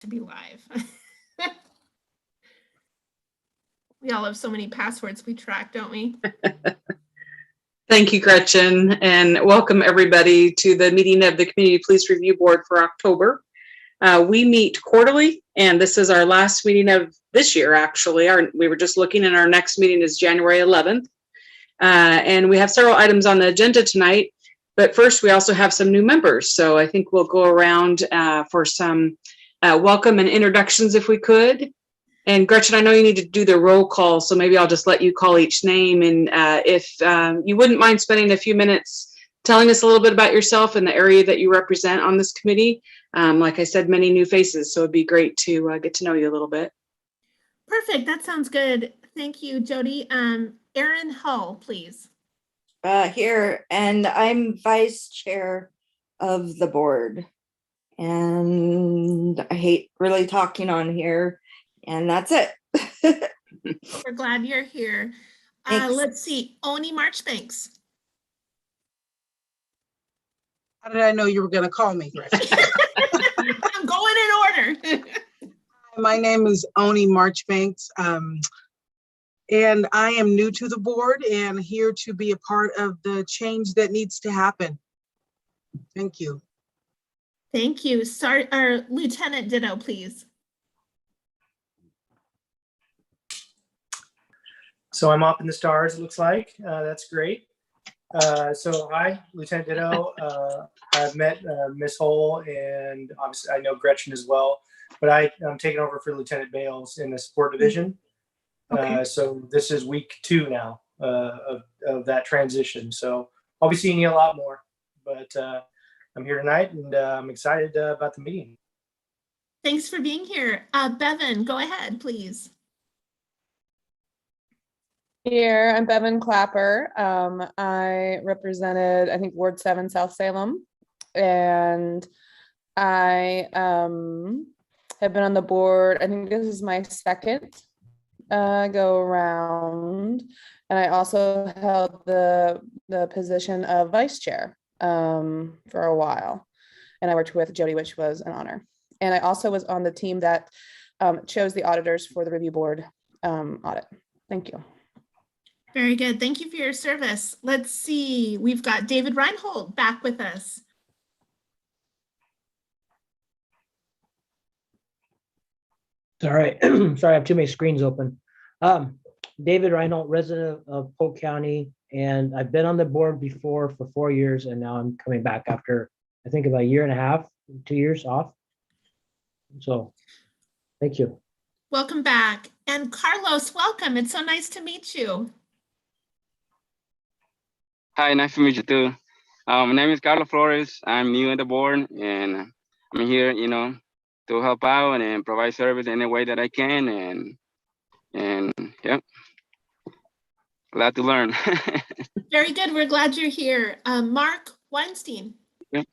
to be live. We all have so many passwords we track, don't we? Thank you, Gretchen, and welcome everybody to the meeting of the Community Police Review Board for October. We meet quarterly, and this is our last meeting of this year, actually. We were just looking, and our next meeting is January 11th. And we have several items on the agenda tonight, but first we also have some new members. So I think we'll go around for some welcome and introductions if we could. And Gretchen, I know you need to do the roll call, so maybe I'll just let you call each name. And if you wouldn't mind spending a few minutes telling us a little bit about yourself and the area that you represent on this committee. Like I said, many new faces, so it'd be great to get to know you a little bit. Perfect, that sounds good. Thank you, Jody. Erin Hull, please. Here, and I'm vice chair of the board. And I hate really talking on here. And that's it. We're glad you're here. Let's see, Oni Marchbanks. How did I know you were going to call me? I'm going in order. My name is Oni Marchbanks, and I am new to the board and here to be a part of the change that needs to happen. Thank you. Thank you. Lieutenant Ditto, please. So I'm up in the stars, it looks like. That's great. So hi, Lieutenant Ditto. I've met Miss Hull, and obviously I know Gretchen as well, but I'm taking over for Lieutenant Bales in the support division. Okay. So this is week 2 now of that transition. So I'll be seeing you a lot more, but I'm here tonight, and I'm excited about the meeting. Thanks for being here. Bevan, go ahead, please. Here, I'm Bevan Clapper. I represented, I think, Ward 7, South Salem. And I have been on the board, I think this is my second go around. And I also held the position of vice chair for a while. And I worked with Jody, which was an honor. And I also was on the team that chose the auditors for the review board audit. Thank you. Very good. Thank you for your service. Let's see. We've got David Reinhold back with us. All right. Sorry, I have too many screens open. David Reinhold, resident of Polk County, and I've been on the board before for 4 years, and now I'm coming back after, I think, about a year and a half, 2 years off. So, thank you. Welcome back. And Carlos, welcome. It's so nice to meet you. Hi, nice to meet you too. My name is Carlos Flores. I'm new at the board, and I'm here, to help out and provide service any way that I can, and yeah, glad to learn. Very good. We're glad you're here. Mark Weinstein. Yeah.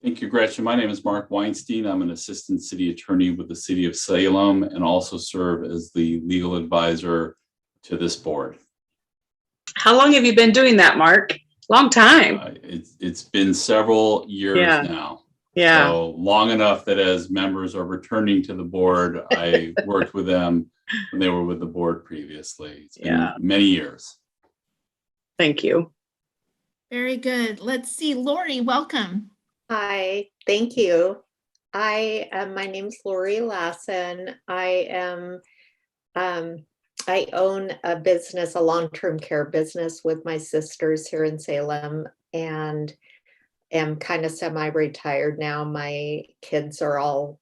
Thank you, Gretchen. My name is Mark Weinstein. I'm an assistant city attorney with the city of Salem and also serve as the legal advisor to this board. How long have you been doing that, Mark? Long time. It's been several years now. Yeah. So long enough that as members are returning to the board, I worked with them when they were with the board previously. It's been many years. Thank you. Very good. Let's see. Lori, welcome. Hi, thank you. My name's Lori Lassen. I own a business, a long-term care business with my sisters here in Salem, and am kind of semi-retired now. My kids are all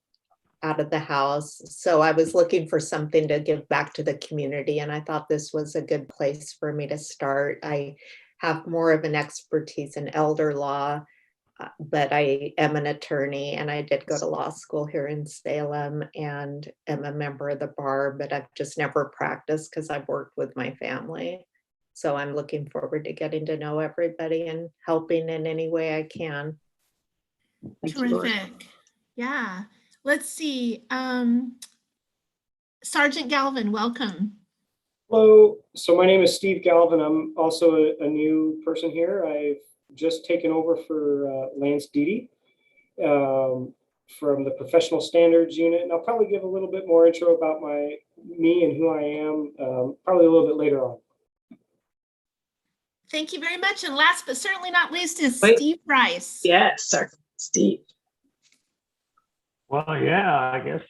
out of the house. So I was looking for something to give back to the community, and I thought this was a good place for me to start. I have more of an expertise in elder law, but I am an attorney, and I did go to law school here in Salem and am a member of the bar, but I've just never practiced because I've worked with my family. So I'm looking forward to getting to know everybody and helping in any way I can. Terrific. Yeah. Let's see. Sergeant Galvin, welcome. Hello. So my name is Steve Galvin. I'm also a new person here. I've just taken over for Lance Deedy. from the Professional Standards Unit. And I'll probably give a little bit more intro about me and who I am, probably a little bit later on. Thank you very much. And last but certainly not least is Wait. Steve Rice. Yes, sir. Steve. Well, yeah, I guess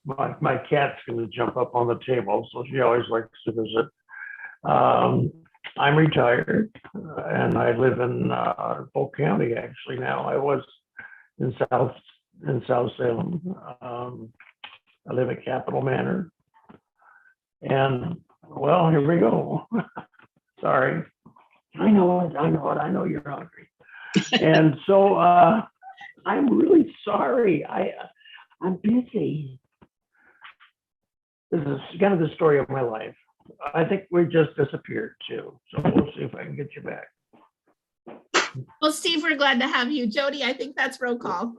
my cat's going to jump up on the table, so she always likes to visit. I'm retired, and I live in Polk County actually now. I was in South Salem. I live at Capitol Manor, and well, here we go. Sorry, I know you're hungry, and so I'm really sorry. I'm busy. This is kind of the story of my life. I think we just disappeared too. So we'll see if I can get you back. Well, Steve, we're glad to have you. Jody, I think that's roll call.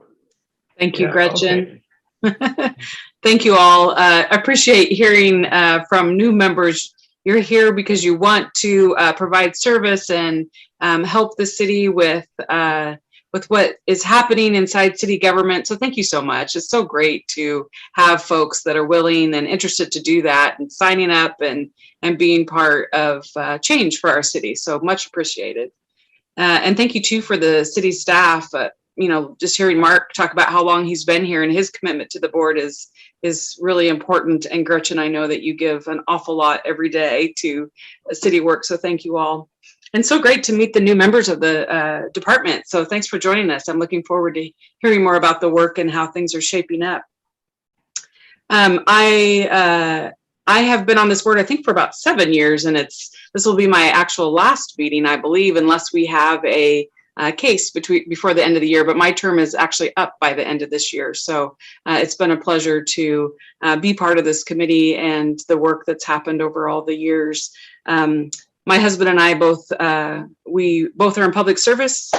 Thank you, Yeah, Gretchen. okay. Thank you all. I appreciate hearing from new members. You're here because you want to provide service and help the city with what is happening inside city government. So thank you so much. It's so great to have folks that are willing and interested to do that and signing up and being part of change for our city. So much appreciated. And thank you too for the city staff. Just hearing Mark talk about how long he's been here and his commitment to the board is really important. And Gretchen, I know that you give an awful lot every day to city work. So thank you all. And so great to meet the new members of the department. So thanks for joining us. I'm looking forward to hearing more about the work and how things are shaping up. I have been on this board, I think, for about 7 years, and this will be my actual last meeting, I believe, unless we have a case before the end of the year. But my term is actually up by the end of this year. So it's been a pleasure to be part of this committee and the work that's happened over all the years. My husband and I we both are in public service,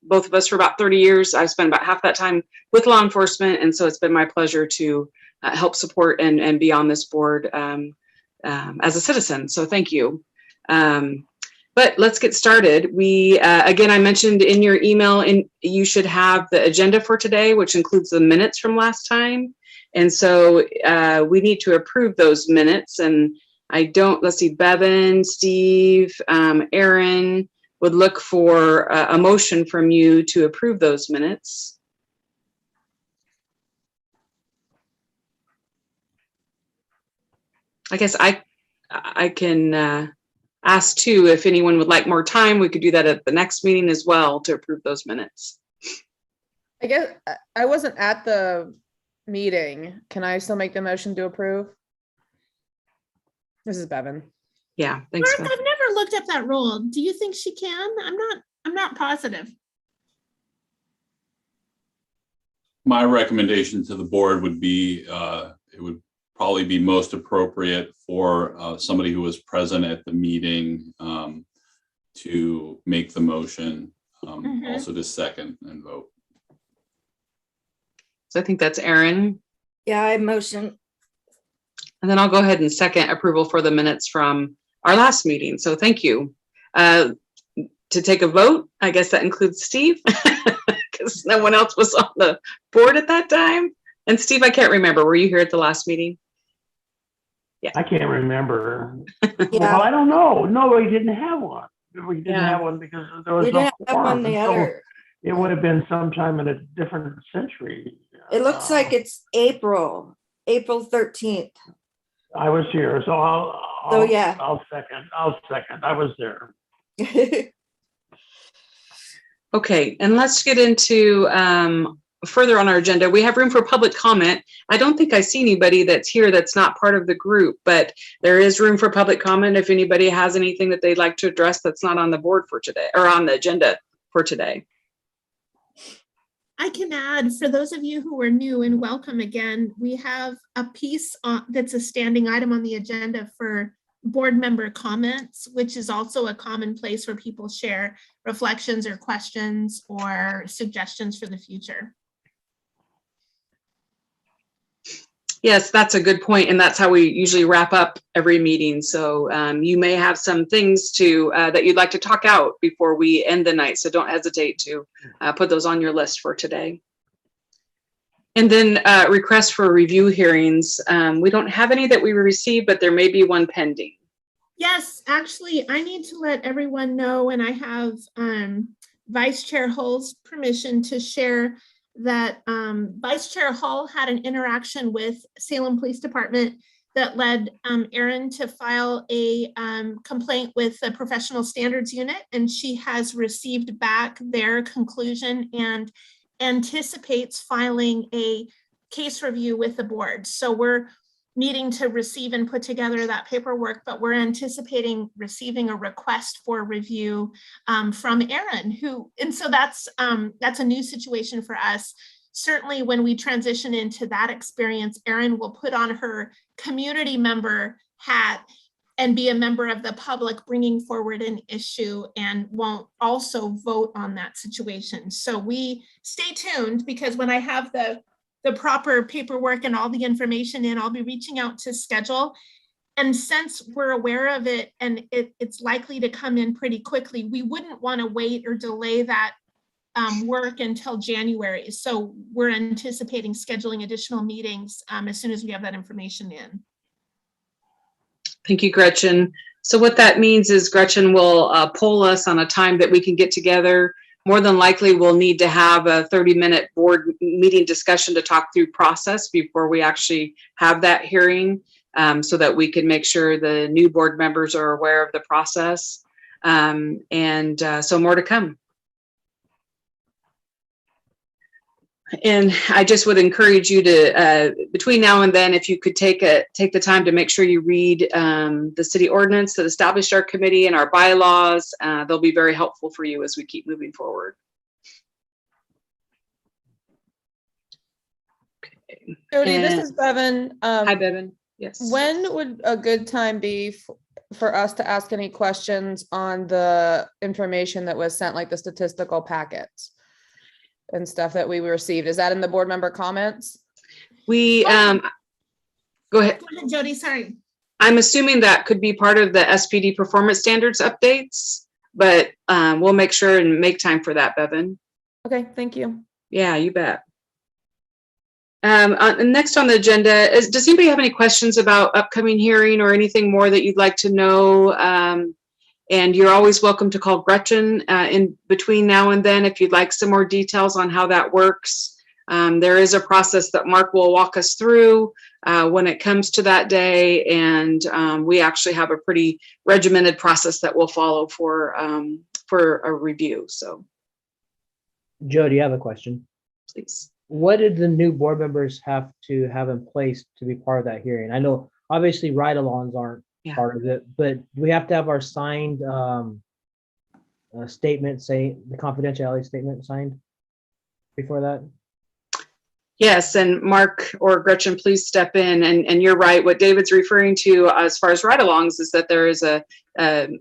both of us for about 30 years. I've spent about half that time with law enforcement. And so it's been my pleasure to help support and be on this board as a citizen. So thank you. But let's get started. Again, I mentioned in your email, and you should have the agenda for today, which includes the minutes from last time. And so we need to approve those minutes. And let's see, Bevan, Steve, Aaron would look for a motion from you to approve those minutes. I guess I can ask too, if anyone would like more time, we could do that at the next meeting as well to approve those minutes. I guess I wasn't at the meeting. Can I still make the motion to approve? This is Bevan. Yeah, thanks. Mark, I've never looked up that role. Do you think she can? I'm not positive. My recommendation to the board would be it would probably be most appropriate for somebody who was present at the meeting to make the motion, also to second and vote. So I think that's Aaron. Yeah, I motion. And then I'll go ahead and second approval for the minutes from our last meeting. So thank you. To take a vote, I guess that includes Steve, because no one else was on the board at that time. And Steve, I can't remember. Were you here at the last meeting? Yeah. I can't remember. Yeah. Well, I don't know. No, we didn't have one. We didn't have one because there was We no didn't have one quorum. the So other. it would have been sometime in a different century. It looks like it's April 13th. I was here, so yeah. I'll second. I was there. Okay, and let's get into further on our agenda. We have room for public comment. I don't think I see anybody that's here that's not part of the group, but there is room for public comment if anybody has anything that they'd like to address that's not on the board for today or on the agenda for today. I can add, for those of you who are new, and welcome again, we have a piece that's a standing item on the agenda for board member comments, which is also a common place where people share reflections or questions or suggestions for the future. Yes, that's a good point, and that's how we usually wrap up every meeting. So you may have some things to that you'd like to talk out before we end the night. So don't hesitate to put those on your list for today. And then requests for review hearings. We don't have any that we received, but there may be one pending. Yes, actually, I need to let everyone know, and I have Vice Chair Hull's permission to share that Vice Chair Hull had an interaction with Salem Police Department that led Erin to file a complaint with the Professional Standards Unit, and she has received back their conclusion and anticipates filing a case review with the board. So we're needing to receive and put together that paperwork, but we're anticipating receiving a request for review from Erin, and so that's a new situation for us. Certainly when we transition into that experience, Erin will put on her community member hat and be a member of the public bringing forward an issue, and won't also vote on that situation. So we stay tuned, because when I have the proper paperwork and all the information in, I'll be reaching out to schedule. And since we're aware of it and it's likely to come in pretty quickly, we wouldn't want to wait or delay that work until January. So we're anticipating scheduling additional meetings as soon as we have that information in. Thank you, Gretchen. So what that means is Gretchen will poll us on a time that we can get together. More than likely, we'll need to have a 30-minute board meeting discussion to talk through process before we actually have that hearing, so that we can make sure the new board members are aware of the process. So more to come. And I just would encourage you to, between now and then, if you could take the time to make sure you read the city ordinance that established our committee and our bylaws. They'll be very helpful for you as we keep moving forward. Okay. Jody, this is Bevan. Hi, Bevan. Yes. When would a good time be for us to ask any questions on the information that was sent, like the statistical packets and stuff that we received? Is that in the board member comments? We, go ahead. Go ahead, Jody, sorry. I'm assuming that could be part of the SPD performance standards updates, but we'll make sure and make time for that, Bevan. Okay, thank you. Yeah, you bet. Next on the agenda does anybody have any questions about upcoming hearing or anything more that you'd like to know? And you're always welcome to call Gretchen in between now and then if you'd like some more details on how that works. There is a process that Mark will walk us through when it comes to that day, and we actually have a pretty regimented process that we'll follow for a review. So, Jody, I have a question. Please. What did the new board members have to have in place to be part of that hearing? I know obviously ride-alongs aren't part of it, but we have to have our signed statement, say the confidentiality statement signed before that. Yes, and Mark or Gretchen, please step in. And you're right. What David's referring to as far as ride-alongs is that there is a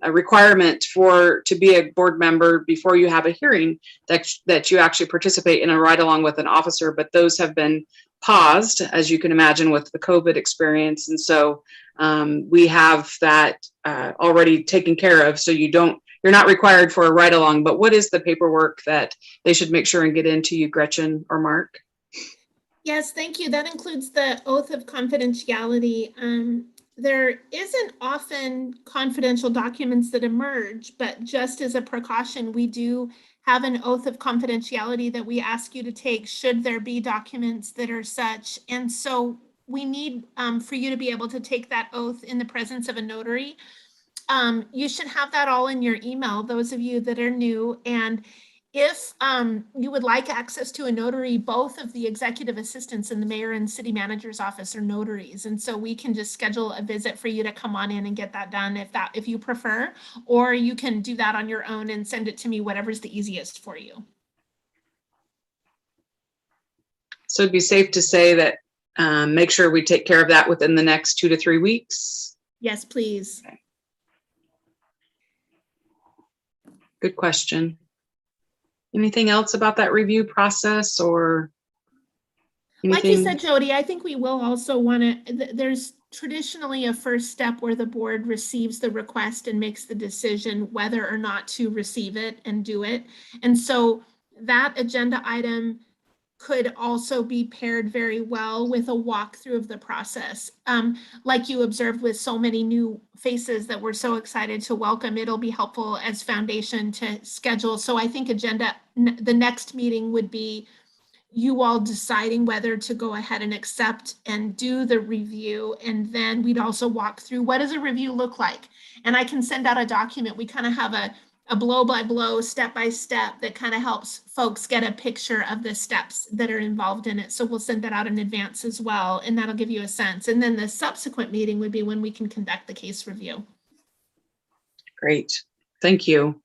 requirement to be a board member before you have a hearing that you actually participate in a ride-along with an officer. But those have been paused, as you can imagine, with the COVID experience, and so we have that already taken care of. So you're not required for a ride-along. But what is the paperwork that they should make sure and get into you, Gretchen or Mark? Yes, thank you. That includes the oath of confidentiality. There isn't often confidential documents that emerge, but just as a precaution, we do have an oath of confidentiality that we ask you to take should there be documents that are such. And so we need for you to be able to take that oath in the presence of a notary. You should have that all in your email, those of you that are new. And if you would like access to a notary, both of the executive assistants in the mayor and city manager's office are notaries. And so we can just schedule a visit for you to come on in and get that done if you prefer, or you can do that on your own and send it to me, whatever's the easiest for you. So it'd be safe to say that make sure we take care of that within the next 2 to 3 weeks. Yes, please. Okay. Good question. Anything else about that review process or? Like you Anything? said, Jody, I think we will also want to, there's traditionally a first step where the board receives the request and makes the decision whether or not to receive it and do it. And so that agenda item could also be paired very well with a walkthrough of the process. Like you observed with so many new faces that we're so excited to welcome, it'll be helpful as foundation to schedule. So I think the next meeting would be you all deciding whether to go ahead and accept and do the review. And then we'd also walk through, what does a review look like? And I can send out a document. We kind of have a blow by blow, step by step that kind of helps folks get a picture of the steps that are involved in it. So we'll send that out in advance as well. And that'll give you a sense. And then the subsequent meeting would be when we can conduct the case review. Great. Thank you.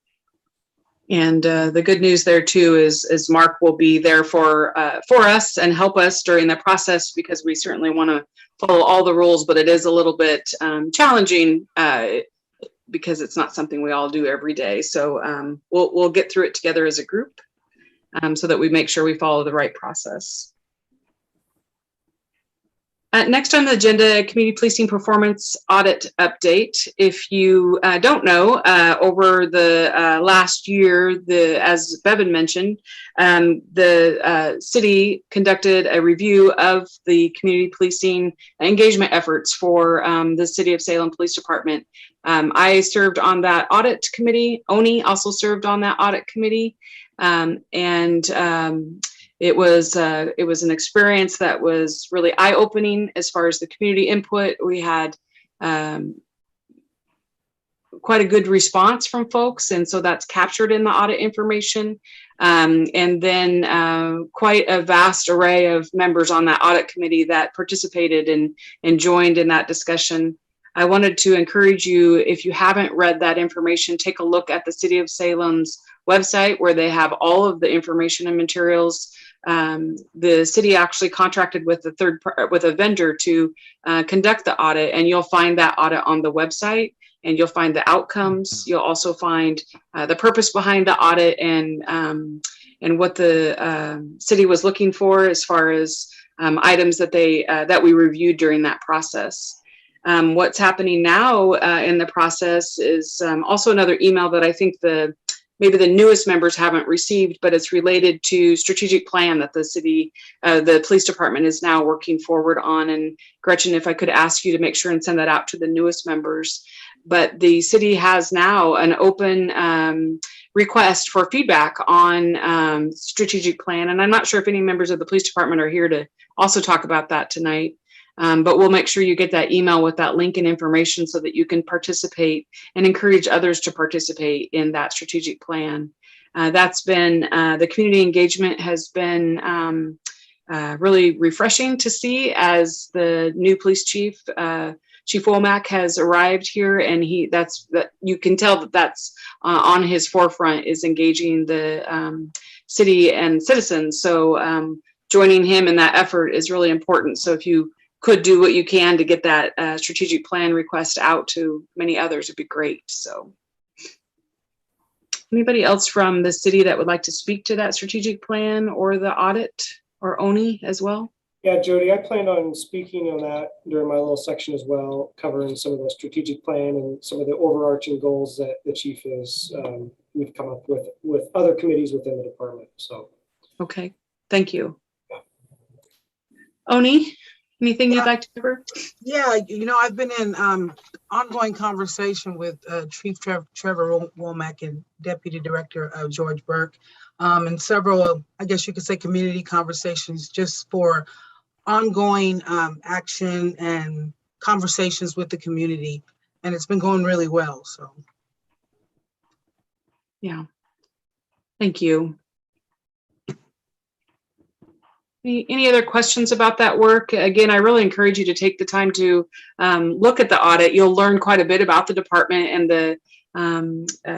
And the good news there too is Mark will be there for us and help us during the process, because we certainly want to follow all the rules, but it is a little bit challenging because it's not something we all do every day. So we'll get through it together as a group so that we make sure we follow the right process. Next on the agenda, Community Policing Performance Audit Update. If you don't know, over the last year, as Bevan mentioned, the city conducted a review of the community policing engagement efforts for the City of Salem Police Department. I served on that audit committee. Oni also served on that audit committee. It was an experience that was really eye-opening as far as the community input. We had quite a good response from folks, and so that's captured in the audit information. And then quite a vast array of members on that audit committee that participated and joined in that discussion. I wanted to encourage you, if you haven't read that information, take a look at the City of Salem's website where they have all of the information and materials. The city actually contracted with a vendor to conduct the audit, and you'll find that audit on the website, and you'll find the outcomes. You'll also find the purpose behind the audit and what the city was looking for as far as items that that we reviewed during that process. What's happening now in the process is also another email that I think maybe the newest members haven't received, but it's related to strategic plan that the city, the police department is now working forward on. And Gretchen, if I could ask you to make sure and send that out to the newest members. But the city has now an open request for feedback on strategic plan. And I'm not sure if any members of the police department are here to also talk about that tonight. But we'll make sure you get that email with that link and information so that you can participate and encourage others to participate in that strategic plan. That's been, the community engagement has been really refreshing to see as the new police chief, Chief Womack, has arrived here, and you can tell that's on his forefront, is engaging the city and citizens. So joining him in that effort is really important. So if you could do what you can to get that strategic plan request out to many others, would be great. So anybody else from the city that would like to speak to that strategic plan or the audit, or Oni as well? Yeah, Jody, I plan on speaking on that during my little section as well, covering some of the strategic plan and some of the overarching goals that the chief is, we've come up with other committees within the department. So. Okay, thank you. Oni, anything you'd like to cover? Yeah, I've been in ongoing conversation with Chief Trevor Womack and Deputy Director George Burke, and several, I guess you could say, community conversations just for ongoing action and conversations with the community. And it's been going really well, so. Yeah, thank you. Any other questions about that work? Again, I really encourage you to take the time to look at the audit. You'll learn quite a bit about the department and the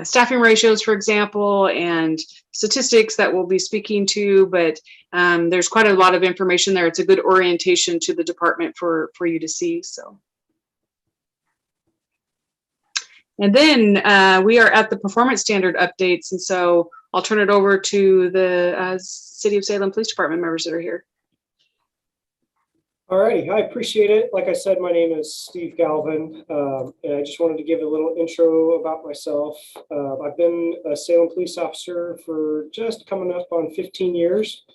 staffing ratios, for example, and statistics that we'll be speaking to, but there's quite a lot of information there. It's a good orientation to the department for you to see. So. And then we are at the performance standard updates. And so I'll turn it over to the City of Salem Police Department members that are here. All righty, I appreciate it. Like I said, my name is Steve Galvin, and I just wanted to give a little intro about myself. I've been a Salem police officer for just coming up on 15 years.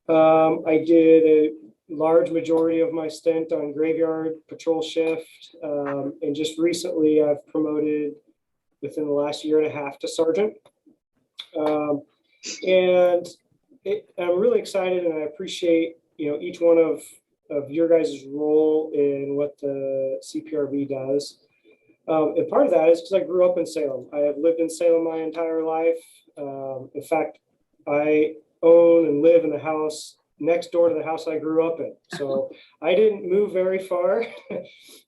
I did a large majority of my stint on graveyard patrol shift, and just recently I've promoted within the last year and a half to sergeant. And I'm really excited, and I appreciate each one of your guys' role in what the CPRB does. And part of that is because I grew up in Salem. I have lived in Salem my entire life. In fact, I own and live in the house next door to the house I grew up in. So I didn't move very far.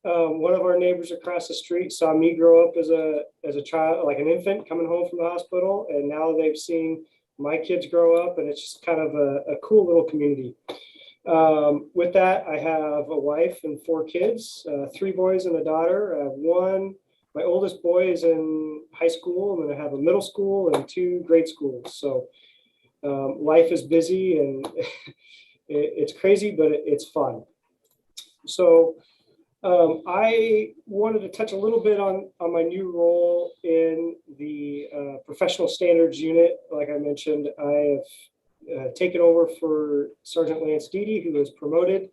One of our neighbors across the street saw me grow up as a child, like an infant coming home from the hospital. And now they've seen my kids grow up, and it's just kind of a cool little community. With that, I have a wife and 4 kids, 3 boys and a daughter. I have my oldest boy is in high school, and then I have a middle school and 2 grade schools. So life is busy, and it's crazy, but it's fun. So I wanted to touch a little bit on my new role in the professional standards unit. Like I mentioned, I have taken over for Sergeant Lance Deedy, who was promoted.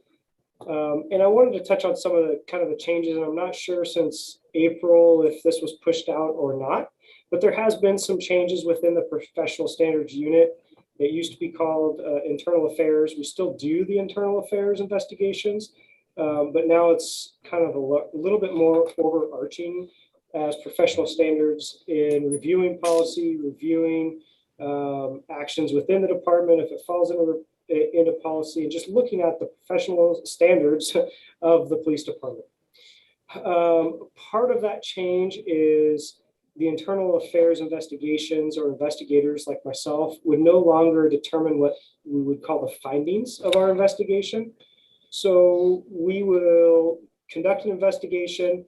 And I wanted to touch on some of the changes, and I'm not sure since April if this was pushed out or not, but there has been some changes within the professional standards unit. It used to be called internal affairs. We still do the internal affairs investigations, but now it's kind of a little bit more overarching as professional standards in reviewing policy, reviewing actions within the department if it falls into policy, and just looking at the professional standards of the police department. Part of that change is the internal affairs investigations, or investigators like myself would no longer determine what we would call the findings of our investigation. So we will conduct an investigation,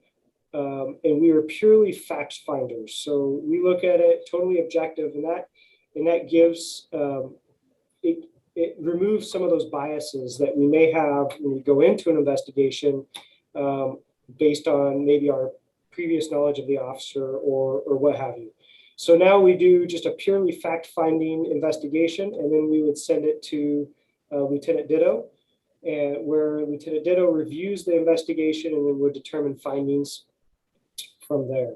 and we are purely fact finders. So we look at it totally objective, and that gives, it removes some of those biases that we may have when we go into an investigation based on maybe our previous knowledge of the officer or what have you. So now we do just a purely fact-finding investigation, and then we would send it to Lieutenant Ditto, and where Lieutenant Ditto reviews the investigation and then would determine findings from there.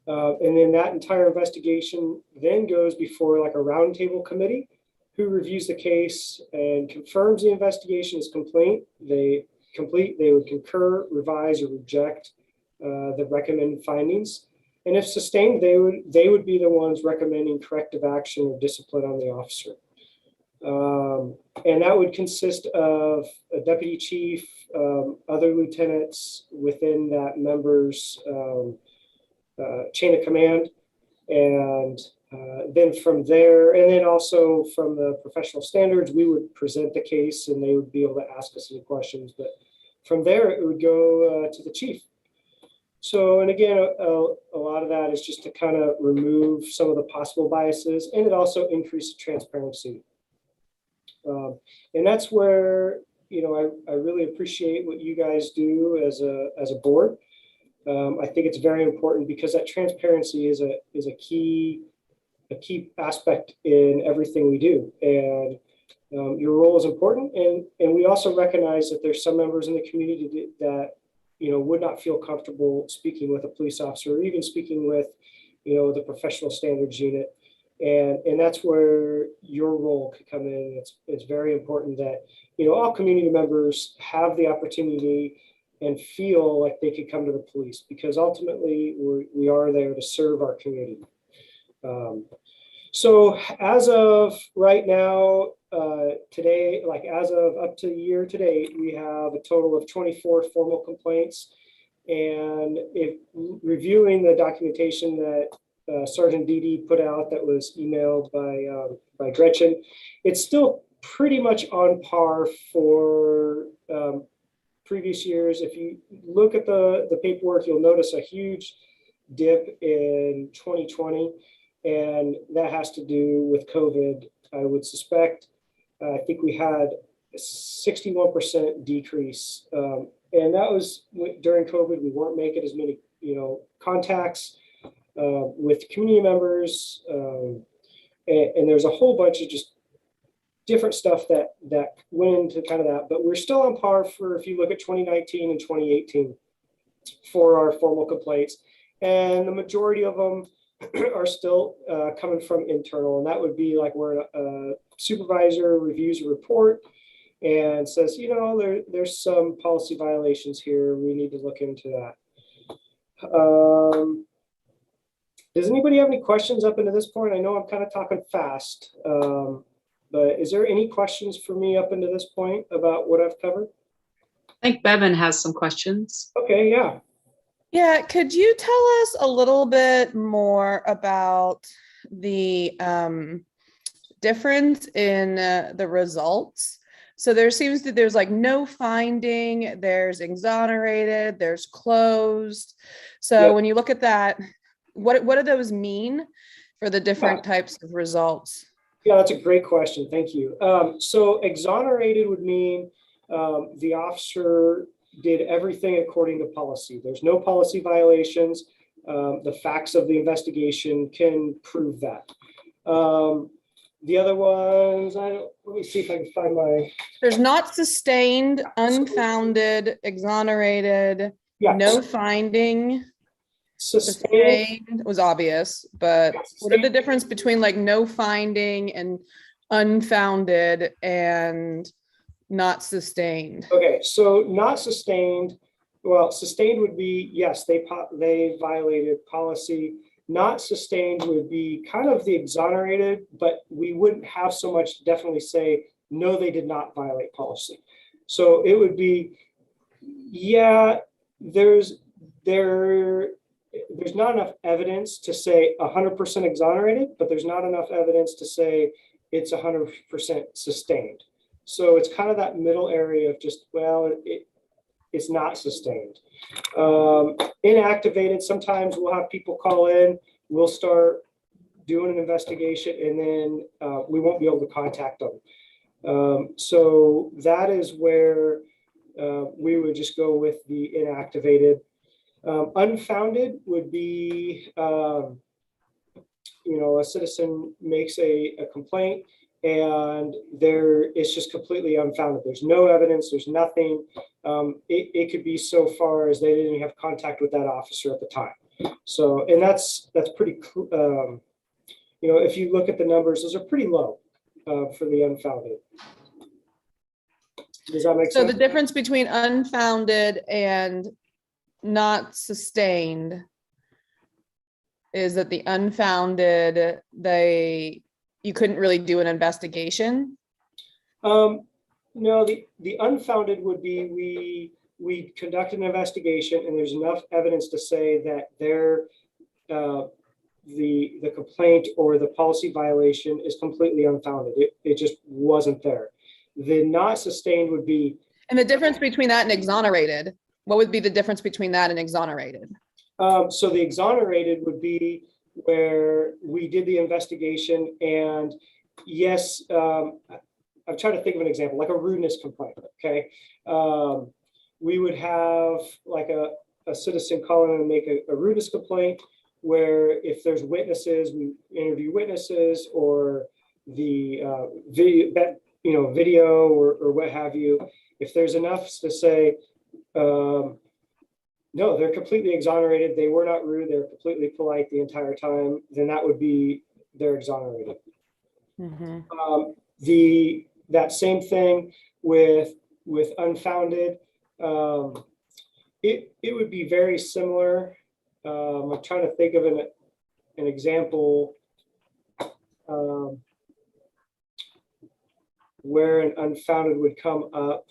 And then that entire investigation then goes before like a roundtable committee who reviews the case and confirms the investigation is complete. They would concur, revise, or reject the recommended findings. And if sustained, they would be the ones recommending corrective action or discipline on the officer. And that would consist of a deputy chief, other lieutenants within that member's chain of command. And then from there, and then also from the professional standards, we would present the case and they would be able to ask us any questions. But from there, it would go to the chief. So, and again, a lot of that is just to kind of remove some of the possible biases, and it also increases transparency. And that's where, I really appreciate what you guys do as a board. I think it's very important because that transparency is a key aspect in everything we do. And your role is important. And we also recognize that there's some members in the community that, would not feel comfortable speaking with a police officer or even speaking with, the professional standards unit. And that's where your role could come in. It's very important that, all community members have the opportunity and feel like they could come to the police, because ultimately we are there to serve our community. So as of right now, today, like as of up to year to date, we have a total of 24 formal complaints. And if reviewing the documentation that Sergeant Deedy put out that was emailed by Gretchen, it's still pretty much on par for previous years. If you look at the paperwork, you'll notice a huge dip in 2020, and that has to do with COVID. I would suspect, I think we had 61% decrease. And that was during COVID. We weren't making as many, contacts with community members. And there's a whole bunch of just different stuff that went into kind of that, but we're still on par for, if you look at 2019 and 2018 for our formal complaints. And the majority of them are still coming from internal. And that would be like where a supervisor reviews a report and says, there's some policy violations here. We need to look into that. Does anybody have any questions up into this point? I know I'm kind of talking fast, but is there any questions for me up into this point about what I've covered? I think Bevan has some questions. Okay, yeah. Yeah, could you tell us a little bit more about the difference in the results? So there's like no finding, there's exonerated, there's closed. So Yep. when you look at that, what do those mean for the different types of results? Yeah, that's a great question. Thank you. So exonerated would mean the officer did everything according to policy. There's no policy violations. The facts of the investigation can prove that. The other ones, let me see if I can find my. There's not sustained, unfounded, exonerated, no finding. Sustained was obvious, but what are the difference between like no finding and unfounded and not sustained? Okay, so not sustained. Well, sustained would be, yes, they violated policy. Not sustained would be kind of the exonerated, but we wouldn't have so much definitely say, no, they did not violate policy. So it would be, yeah, there's not enough evidence to say 100% exonerated, but there's not enough evidence to say it's 100% sustained. So it's kind of that middle area of just, well, it's not sustained. Inactivated, sometimes we'll have people call in, we'll start doing an investigation, and then we won't be able to contact them. So that is where we would just go with the inactivated. Unfounded would be, a citizen makes a complaint and it's just completely unfounded. There's no evidence, there's nothing. It could be so far as they didn't even have contact with that officer at the time. So, and that's pretty, if you look at the numbers, those are pretty low for the unfounded. Does that make sense? So the difference between unfounded and not sustained is that the unfounded, you couldn't really do an investigation? No, the unfounded would be we conduct an investigation and there's enough evidence to say that the complaint or the policy violation is completely unfounded. It just wasn't there. The not sustained would be. And the difference between that and exonerated, what would be the difference between that and exonerated? So the exonerated would be where we did the investigation and yes, I'm trying to think of an example, like a rudeness complaint, okay? We would have like a citizen call in and make a rudeness complaint where if there's witnesses, we interview witnesses or the video or what have you. If there's enough to say, no, they're completely exonerated. They were not rude. They're completely polite the entire time. Then that would be they're exonerated. Mm-hmm. That same thing with unfounded. It would be very similar. I'm trying to think of an example where an unfounded would come up.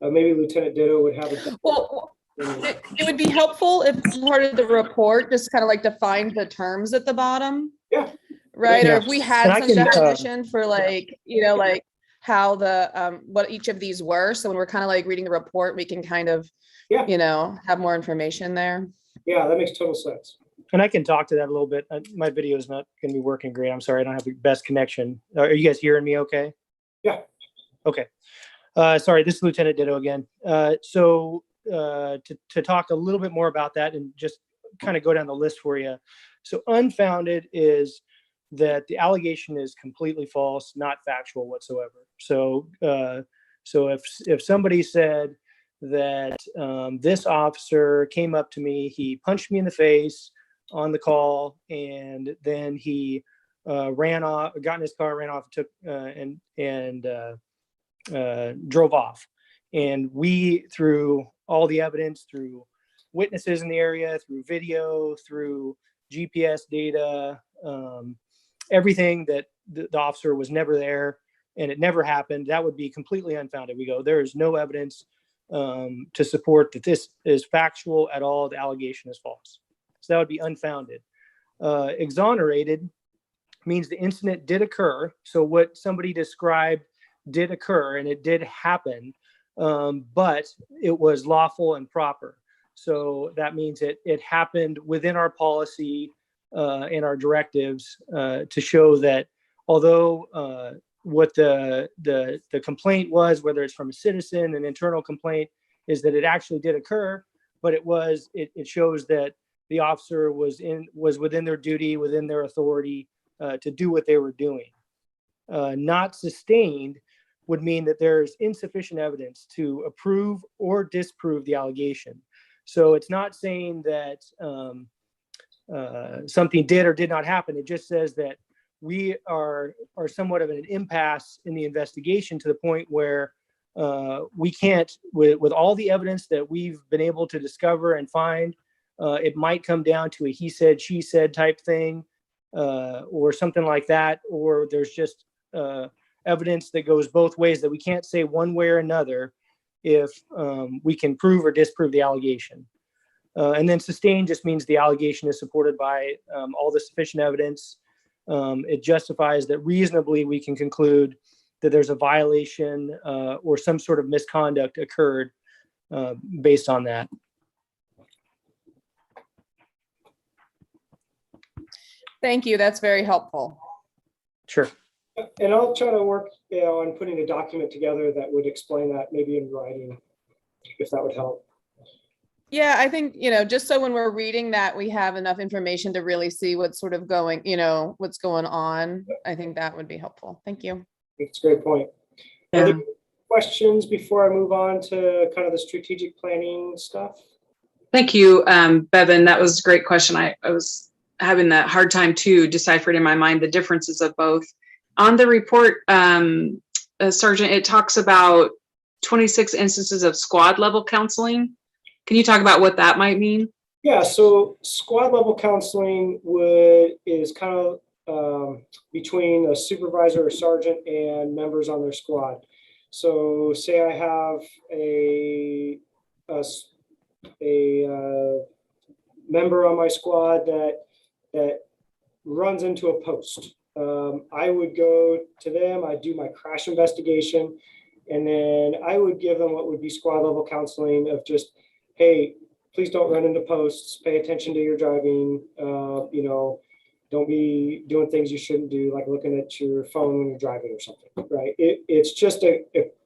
Maybe Lieutenant Ditto would have a. Well, it would be helpful if part of the report just kind of like defined the terms at the bottom. Yeah. Right. Yeah. Or if we had some definition for like, like how what each of these were. So when we're kind of like reading the report, we can kind of, have more information there. Yeah, that makes total sense. And I can talk to that a little bit. My video is not going to be working great. I'm sorry, I don't have the best connection. Are you guys hearing me okay? Yeah. Okay. Sorry, this is Lieutenant Ditto again. To talk a little bit more about that and just kind of go down the list for you. So unfounded is that the allegation is completely false, not factual whatsoever. So if somebody said that this officer came up to me, he punched me in the face on the call, and then he ran off, got in his car, ran off, took drove off. And we, through all the evidence, through witnesses in the area, through video, through GPS data, everything, that the officer was never there and it never happened, that would be completely unfounded. We go, there is no evidence to support that this is factual at all. The allegation is false. So that would be unfounded. Exonerated means the incident did occur. So what somebody described did occur and it did happen, but it was lawful and proper. So that means it happened within our policy and our directives to show that although what the complaint was, whether it's from a citizen, an internal complaint, is that it actually did occur, but it shows that the officer was within their duty, within their authority to do what they were doing. Not sustained would mean that there's insufficient evidence to approve or disprove the allegation. So it's not saying that something did or did not happen. It just says that we are somewhat of an impasse in the investigation, to the point where we can't, with all the evidence that we've been able to discover and find, it might come down to a he said, she said type thing, or something like that, or there's just evidence that goes both ways, that we can't say one way or another if we can prove or disprove the allegation. And then sustained just means the allegation is supported by all the sufficient evidence. It justifies that reasonably we can conclude that there's a violation or some sort of misconduct occurred based on that. Thank you. That's very helpful. Sure. And I'll try to work on putting a document together that would explain that, maybe in writing, if that would help. Yeah, I think, just so when we're reading that, we have enough information to really see what's sort of going, what's going on. I think that would be helpful. Thank you. It's a great point. Yeah. Other questions before I move on to kind of the strategic planning stuff? Thank you, Bevan. That was a great question. I was having that hard time too, deciphering in my mind the differences of both. On the report, Sergeant, it talks about 26 instances of squad level counseling. Can you talk about what that might mean? Yeah, so squad level counseling is kind of between a supervisor or sergeant and members on their squad. So say I have a member on my squad that runs into a post. I would go to them, I'd do my crash investigation, and then I would give them what would be squad level counseling of just, hey, please don't run into posts, pay attention to your driving, don't be doing things you shouldn't do, like looking at your phone when you're driving or something, right? It's just a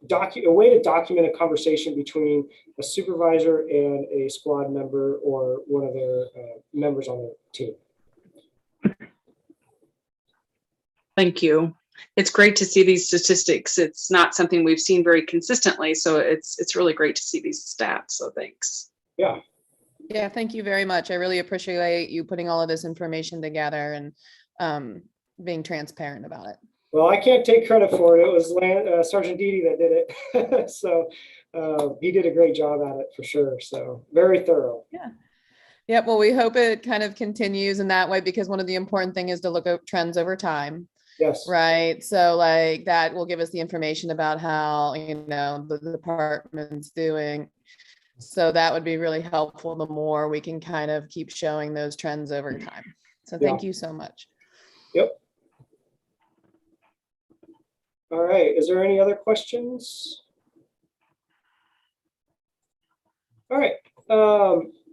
way to document a conversation between a supervisor and a squad member or one of their members on their team. Thank you. It's great to see these statistics. It's not something we've seen very consistently, so it's really great to see these stats. So thanks. Yeah. Yeah, thank you very much. I really appreciate you putting all of this information together and being transparent about it. Well, I can't take credit for it. It was Sergeant Dede that did it. So he did a great job at it for sure. So very thorough. Yeah. Yeah. Well, we hope it kind of continues in that way, because one of the important thing is to look at trends over time. Yes. Right. So like that will give us the information about how, the department's doing. So that would be really helpful. The more we can kind of keep showing those trends over time. So thank you so much. Yep. All right. Is there any other questions? All right.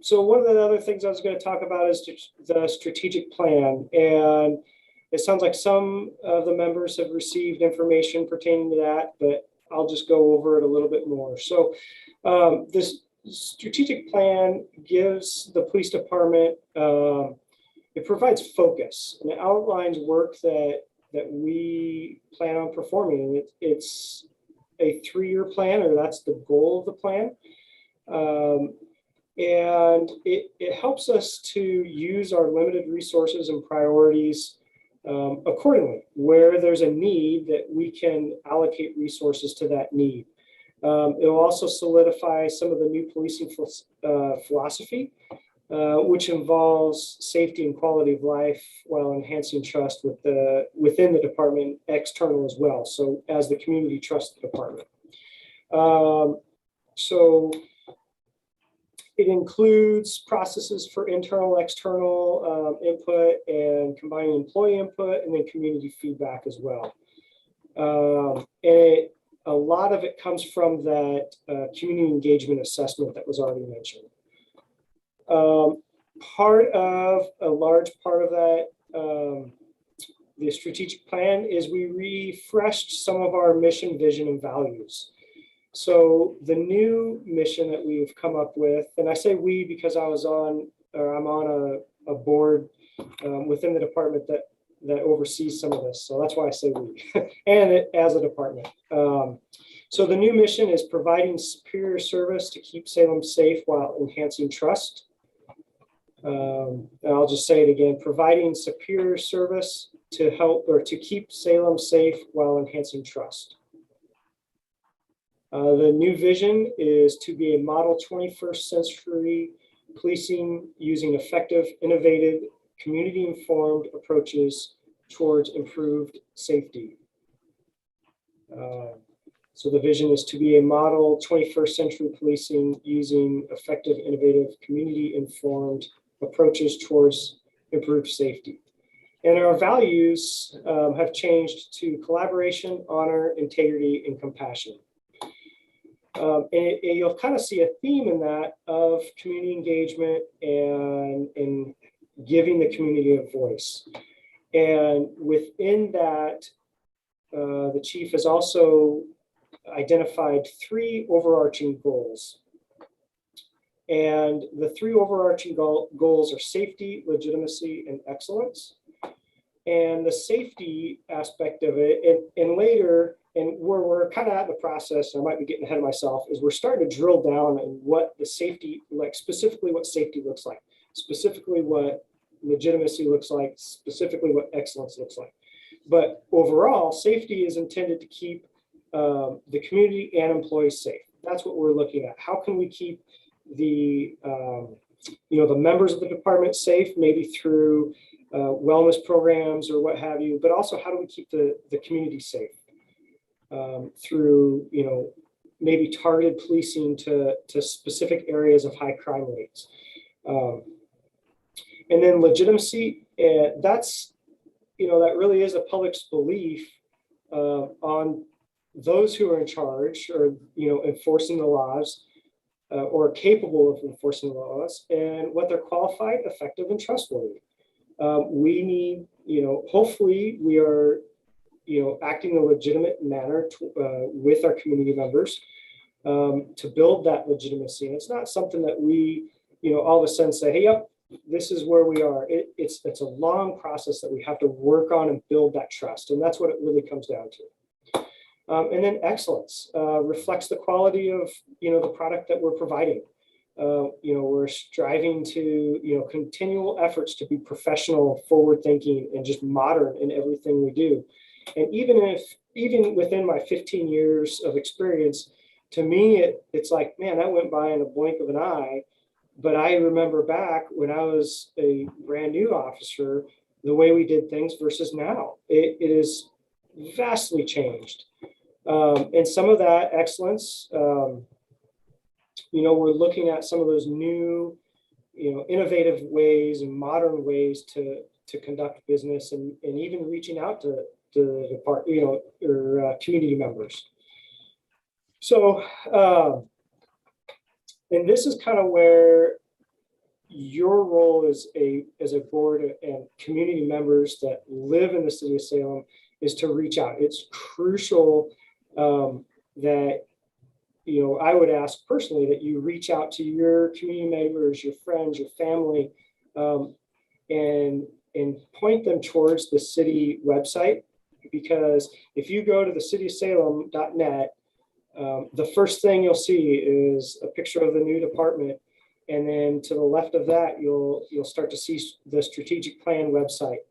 So one of the other things I was going to talk about is the strategic plan. And it sounds like some of the members have received information pertaining to that, but I'll just go over it a little bit more. So this strategic plan gives the police department, it provides focus, and it outlines work that we plan on performing. It's a 3-year plan, or that's the goal of the plan. And it helps us to use our limited resources and priorities accordingly. Where there's a need, that we can allocate resources to that need. It will also solidify some of the new policing philosophy, which involves safety and quality of life while enhancing trust within the department, external as well. So as the community trusts the department. So it includes processes for internal, external input, and combining employee input and then community feedback as well. And a lot of it comes from that community engagement assessment that was already mentioned. A large part of that, the strategic plan, is we refreshed some of our mission, vision, and values. So the new mission that we've come up with, and I say we because I'm on a board within the department that oversees some of this. So that's why I say we, and it as a department. So the new mission is providing superior service to keep Salem safe while enhancing trust. And I'll just say it again, providing superior service to help or to keep Salem safe while enhancing trust. The new vision is to be a model 21st century policing using effective, innovative, community-informed approaches towards improved safety. So the vision is to be a model 21st century policing using effective, innovative, community-informed approaches towards improved safety. And our values have changed to collaboration, honor, integrity, and compassion. And you'll kind of see a theme in that of community engagement and giving the community a voice. And within that, the chief has also identified 3 overarching goals. And the 3 overarching goals are safety, legitimacy, and excellence. And the safety aspect of it, and later, and where we're kind of at the process, I might be getting ahead of myself, is we're starting to drill down on what the safety, like specifically what safety looks like, specifically what legitimacy looks like, specifically what excellence looks like. But overall, safety is intended to keep the community and employees safe. That's what we're looking at. How can we keep the the members of the department safe, maybe through wellness programs or what have you, but also how do we keep the community safe through maybe targeted policing to specific areas of high crime rates. And then legitimacy, that's that really is the public's belief on those who are in charge or enforcing the laws or capable of enforcing the laws, and what they're qualified, effective, and trustworthy. We need, hopefully we are, acting in a legitimate manner with our community members to build that legitimacy. And it's not something that we, all of a sudden say, hey, yep, this is where we are. It's a long process that we have to work on and build that trust. And that's what it really comes down to. And then excellence reflects the quality of, the product that we're providing. We're striving to, continual efforts to be professional, forward thinking, and just modern in everything we do. And even within my 15 years of experience, to me, it's like, man, that went by in a blink of an eye. But I remember back when I was a brand new officer, the way we did things versus now, it is vastly changed. And some of that excellence, we're looking at some of those new, innovative ways and modern ways to conduct business, and even reaching out to the department, or community members. So, and this is kind of where your role as a board and community members that live in the city of Salem is to reach out. It's crucial that, I would ask personally that you reach out to your community members, your friends, your family, and point them towards the city website. Because if you go to the cityofsalem.net, the first thing you'll see is a picture of the new department. And then to the left of that, you'll start to see the strategic plan website,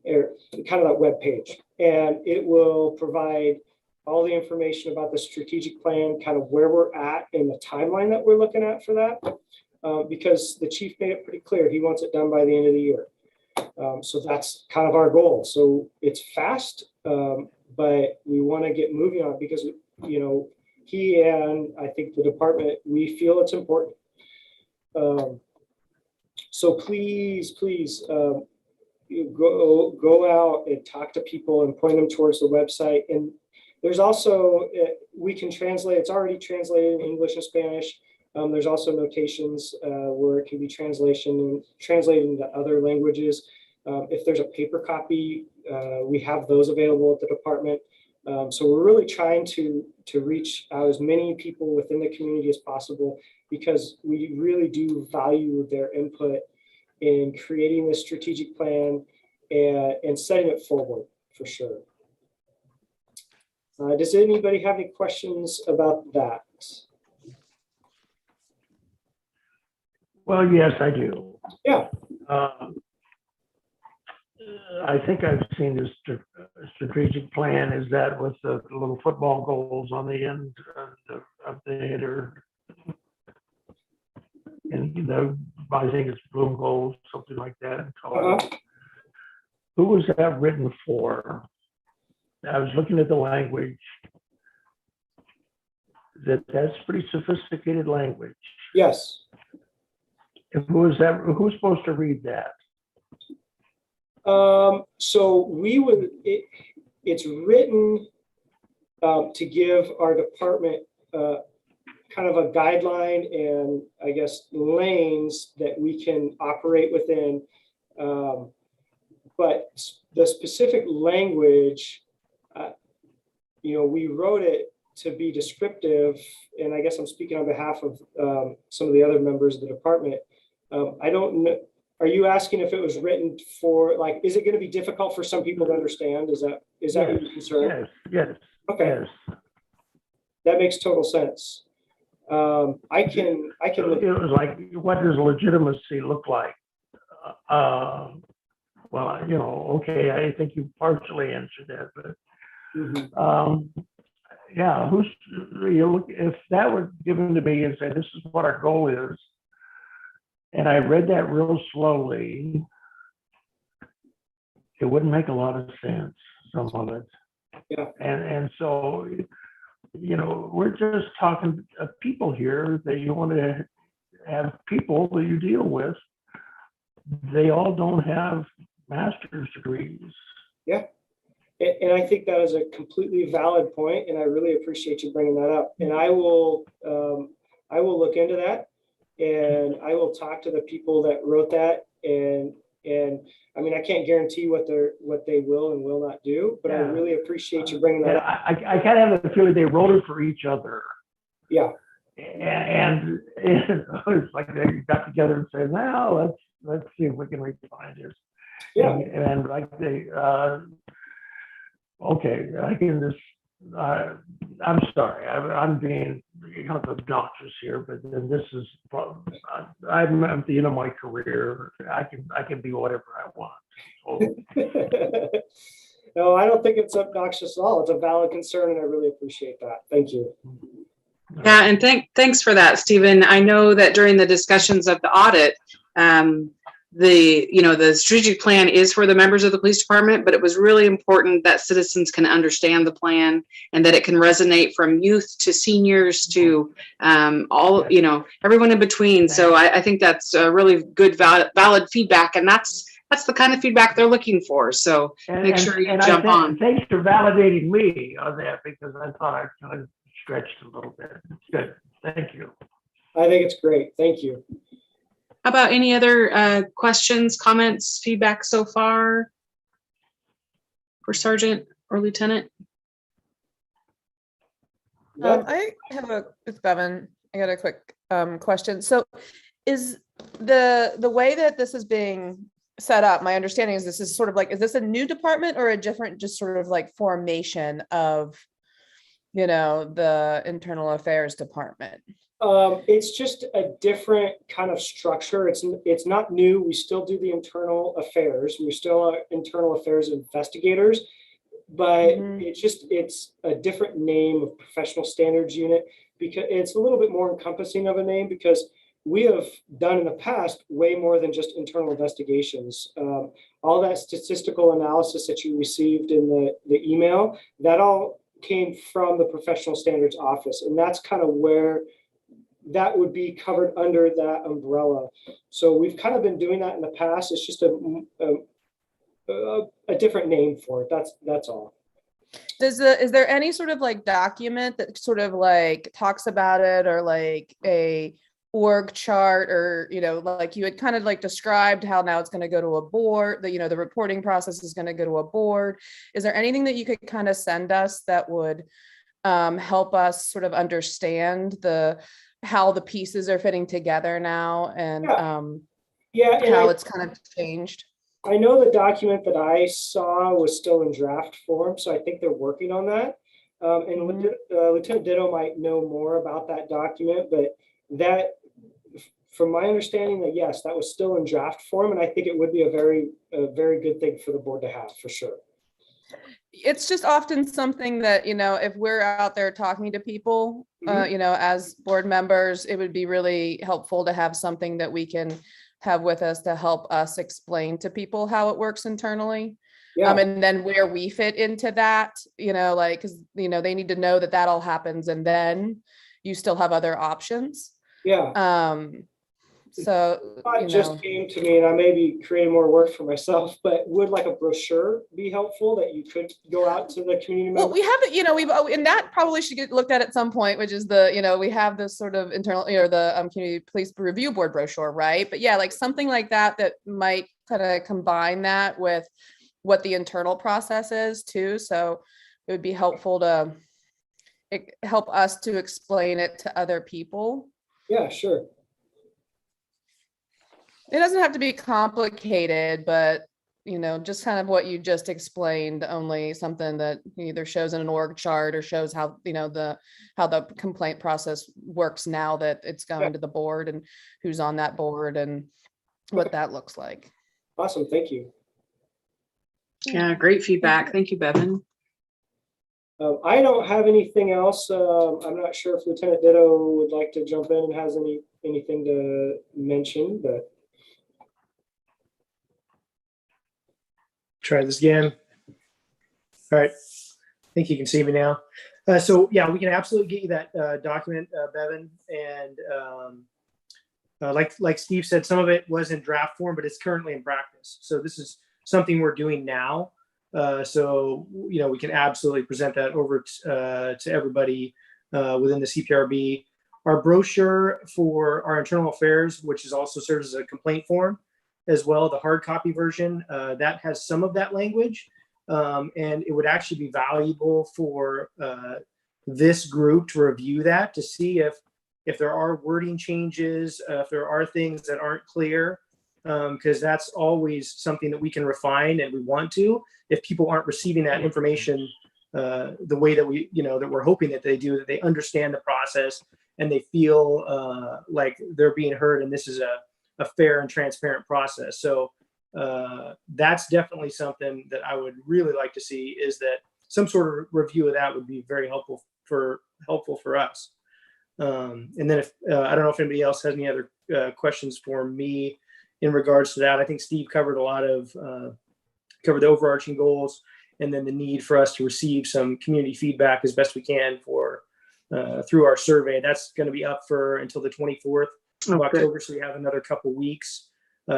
or kind of that web page. And it will provide all the information about the strategic plan, kind of where we're at in the timeline that we're looking at for that. Because the chief made it pretty clear, he wants it done by the end of the year. So that's kind of our goal. So it's fast, but we want to get moving on it because, he and I think the department, we feel it's important. So please, go out and talk to people and point them towards the website. And there's also, we can translate, it's already translated in English and Spanish. There's also notations where it can be translated into other languages. If there's a paper copy, we have those available at the department. So we're really trying to reach out as many people within the community as possible, because we really do value their input in creating this strategic plan and setting it forward for sure. Does anybody have any questions about that? Well, yes, I do. Yeah. I think I've seen this strategic plan. Is that with the little football goals on the end of the header? And I think it's Bloom goals, something like that. Who was that written for? I was looking at the language. That's pretty sophisticated language. Yes. And who's supposed to read that? So it's written to give our department kind of a guideline and I guess lanes that we can operate within. But the specific language, we wrote it to be descriptive, and I guess I'm speaking on behalf of some of the other members of the department. I don't know. Are you asking if it was written for, like, is it going to be difficult for some people to understand? Is that yes. What you're concerned? Yes. Okay. Yes. That makes total sense. I can. It was like, what does legitimacy look like? Well, okay, I think you partially answered that, but yeah, if that were given to me and said, this is what our goal is, and I read that real slowly, it wouldn't make a lot of sense, some of it. Yeah. And so, we're just talking people here that you want to have people that you deal with. They all don't have master's degrees. Yeah. And I think that is a completely valid point, and I really appreciate you bringing that up. And I will look into that, and I will talk to the people that wrote that. And I mean, I can't guarantee what they will and will not do, but I really appreciate you bringing that up. I kind of have the feeling they wrote it for each other. Yeah. And it's like they got together and said, "Now let's see if we can refine this." Yeah. And like okay, I can just. I'm sorry, I'm being kind of obnoxious here, but then this is. I'm at the end of my career. I can be whatever I want. So. No, I don't think it's obnoxious at all. It's a valid concern, and I really appreciate that. Thank you. Yeah, and thanks for that, Stephen. I know that during the discussions of the audit, the strategic plan is for the members of the police department, but it was really important that citizens can understand the plan and that it can resonate from youth to seniors to everyone in between. So I think that's a really good, valid feedback, and that's the kind of feedback they're looking for. So make sure you jump on. Thanks for validating me on that, because I thought I kind of stretched a little bit. It's good. Thank you. I think it's great. Thank you. How about any other questions, comments, feedback so far for Sergeant or Lieutenant? I have it's Bevan. I got a quick question. So is the way that this is being set up, my understanding is this is sort of like, is this a new department or a different, just sort of like formation of, the internal affairs department? It's just a different kind of structure. It's not new. We still do the internal affairs. We still are internal affairs investigators, but it's a different name of professional standards unit, because it's a little bit more encompassing of a name, because we have done in the past way more than just internal investigations. All that statistical analysis that you received in the email, that all came from the professional standards office. And that's kind of where that would be covered under that umbrella. So we've kind of been doing that in the past. It's just a different name for it. That's all. Is there any sort of like document that sort of like talks about it, or like a org chart, or like you had kind of like described how now it's going to go to a board, the reporting process is going to go to a board. Is there anything that you could kind of send us that would help us sort of understand how the pieces are fitting together now, and how it's kind of changed? I know the document that I saw was still in draft form, so I think they're working on that. And Lieutenant Ditto might know more about that document, but that, from my understanding, that yes, that was still in draft form, and I think it would be a very good thing for the board to have, for sure. It's just often something that, if we're out there talking to people, as board members, it would be really helpful to have something that we can have with us to help us explain to people how it works internally. And then where we fit into that, like, because, they need to know that all happens, and then you still have other options. So it just came to me, and I may be creating more work for myself, but would like a brochure be helpful that you could go out to the community members? Well, we have it, and that probably should get looked at some point, which is we have this sort of internal, the community police review board brochure, right? But yeah, like something like that might kind of combine that with what the internal process is too. So it would be helpful to help us to explain it to other people. Yeah, sure. It doesn't have to be complicated, but just kind of what you just explained, only something that either shows in an org chart or shows how how the complaint process works now that it's going to the board, and who's on that board, and what that looks like. Awesome, thank you. Yeah, great feedback. Thank you, Bevan. I don't have anything else. I'm not sure if Lieutenant Ditto would like to jump in and has anything to mention, but. Try this again. All right. I think you can see me now. So yeah, we can absolutely get you that document, Bevan. And like Steve said, some of it was in draft form, but it's currently in practice. So this is something we're doing now. So we can absolutely present that over to everybody within the CPRB. Our brochure for our internal affairs, which is also serves as a complaint form, as well, the hard copy version, that has some of that language, and it would actually be valuable for this group to review that, to see if there are wording changes, if there are things that aren't clear, because that's always something that we can refine, and we want to, if people aren't receiving that information the way that that we're hoping that they do, that they understand the process and they feel like they're being heard, and this is a fair and transparent process. So that's definitely something that I would really like to see, is that some sort of review of that would be very helpful for us. And then if I don't know if anybody else has any other questions for me in regards to that. I think Steve covered a lot of covered the overarching goals, and then the need for us to receive some community feedback as best we can for through our survey. That's going to be up for until the 24th of October, so we have another couple weeks.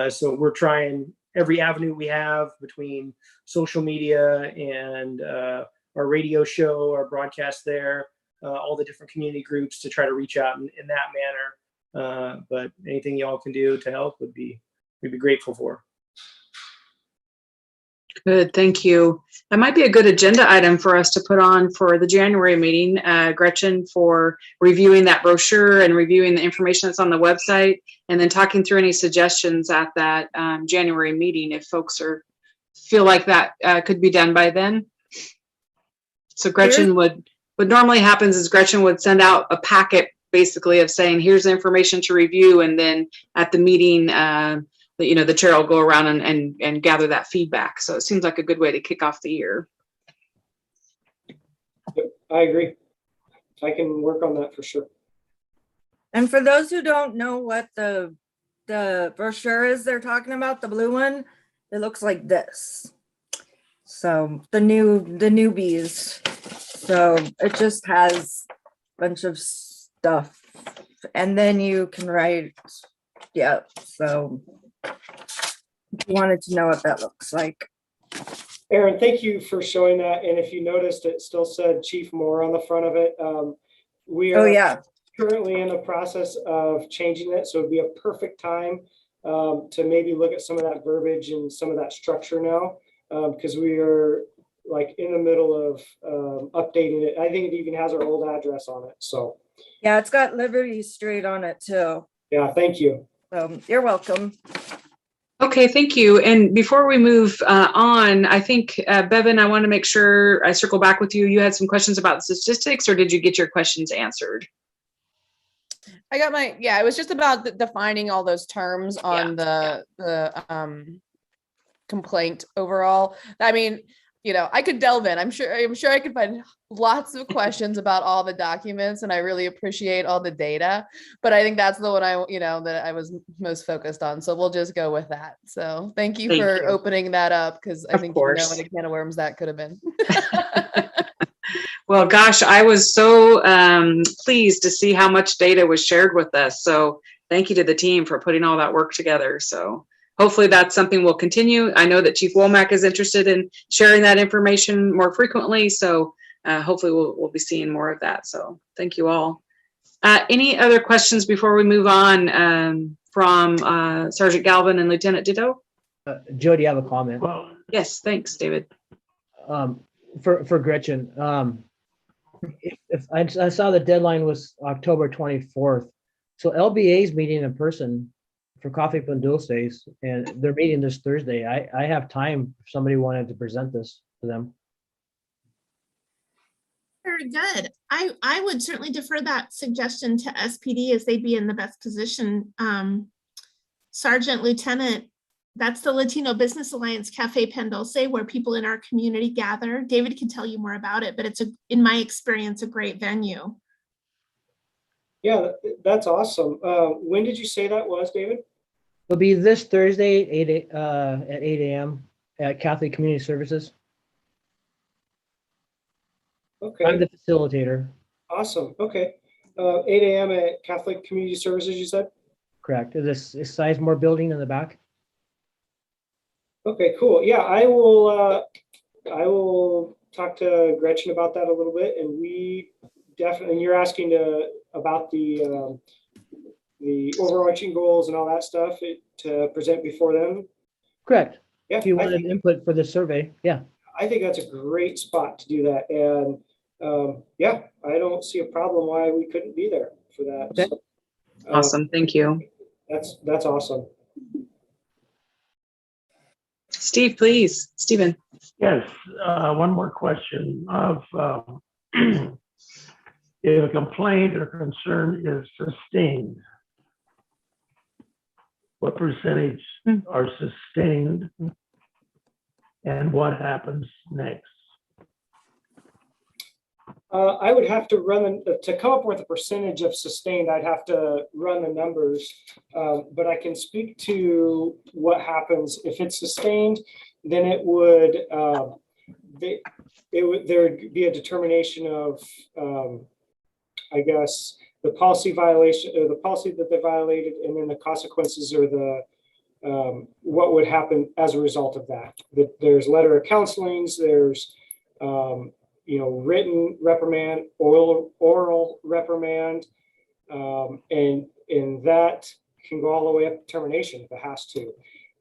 So we're trying every avenue we have between social media and our radio show, our broadcast there, all the different community groups, to try to reach out in that manner. But anything y'all can do to help we'd be grateful for. Good, thank you. That might be a good agenda item for us to put on for the January meeting, Gretchen, for reviewing that brochure and reviewing the information that's on the website, and then talking through any suggestions at that January meeting if folks feel like that could be done by then. So Gretchen what normally happens is Gretchen would send out a packet basically of saying, here's the information to review, and then at the meeting, the chair will go around and gather that feedback. So it seems like a good way to kick off the year. Yep, I agree. I can work on that for sure. And for those who don't know what the brochure is they're talking about, the blue one, it looks like this. So the newbies. So it just has a bunch of stuff. And then you can write, yeah, so if you wanted to know what that looks like. Aaron, thank you for showing that. And if you noticed, it still said Chief Moore on the front of it. We are currently in the process of changing it. So it'd be a perfect time to maybe look at some of that verbiage and some of that structure now, because we are like in the middle of updating it. I think it even has our old address on it. So yeah, it's got Liberty Street on it too. Yeah, thank you. You're welcome. Okay, thank you. And before we move on, I think, Bevan, I want to make sure I circle back with you. You had some questions about statistics, or did you get your questions answered? I got it was just about defining all those terms on the complaint overall. I mean, I could delve in. I'm sure I could find lots of questions about all the documents, and I really appreciate all the data, but I think that's the one that I was most focused on. So we'll just go with that. So thank you for opening that up, because I think what a can of worms that could have been. Well, gosh, I was so pleased to see how much data was shared with us. So thank you to the team for putting all that work together. So hopefully that's something we'll continue. I know that Chief Womack is interested in sharing that information more frequently. So hopefully we'll be seeing more of that. So thank you all. Any other questions before we move on from Sergeant Galvin and Lieutenant Ditto? Jody, I have a comment. Well, yes, thanks, David. For Gretchen, if I saw the deadline was October 24th. So LBA is meeting in person for Coffee con Dulces, and they're meeting this Thursday. I have time if somebody wanted to present this to them. Very good. I would certainly defer that suggestion to SPD, as they'd be in the best position. Sergeant, Lieutenant, that's the Latino Business Alliance Cafe Pan Dulce, where people in our community gather. David can tell you more about it, but it's, in my experience, a great venue. Yeah, that's awesome. When did you say that was, David? It'll be this Thursday at 8 a.m. at Catholic Community Services. Okay. I'm the facilitator. Awesome. Okay. 8 a.m. at Catholic Community Services, you said? Correct. Is this Sizemore building in the back? Okay, cool. Yeah, I will talk to Gretchen about that a little bit, and we definitely, and you're asking about the overarching goals and all that stuff to present before them. Correct. Yeah. If you wanted input for the survey, yeah. I think that's a great spot to do that, and yeah, I don't see a problem why we couldn't be there for that. Okay. So, Awesome. Thank you. That's awesome. Steve, please. Stephen. Yes, one more question of if a complaint or concern is sustained, what percentage are sustained and what happens next? I would have to to come up with a percentage of sustained, I'd have to run the numbers, but I can speak to what happens. If it's sustained, then it would, there would be a determination of, I guess, the policy violation, or the policy that they violated, and then the consequences, or the what would happen as a result of that. There's letter of counselings, there's written reprimand, oral reprimand, and that can go all the way up to termination if it has to.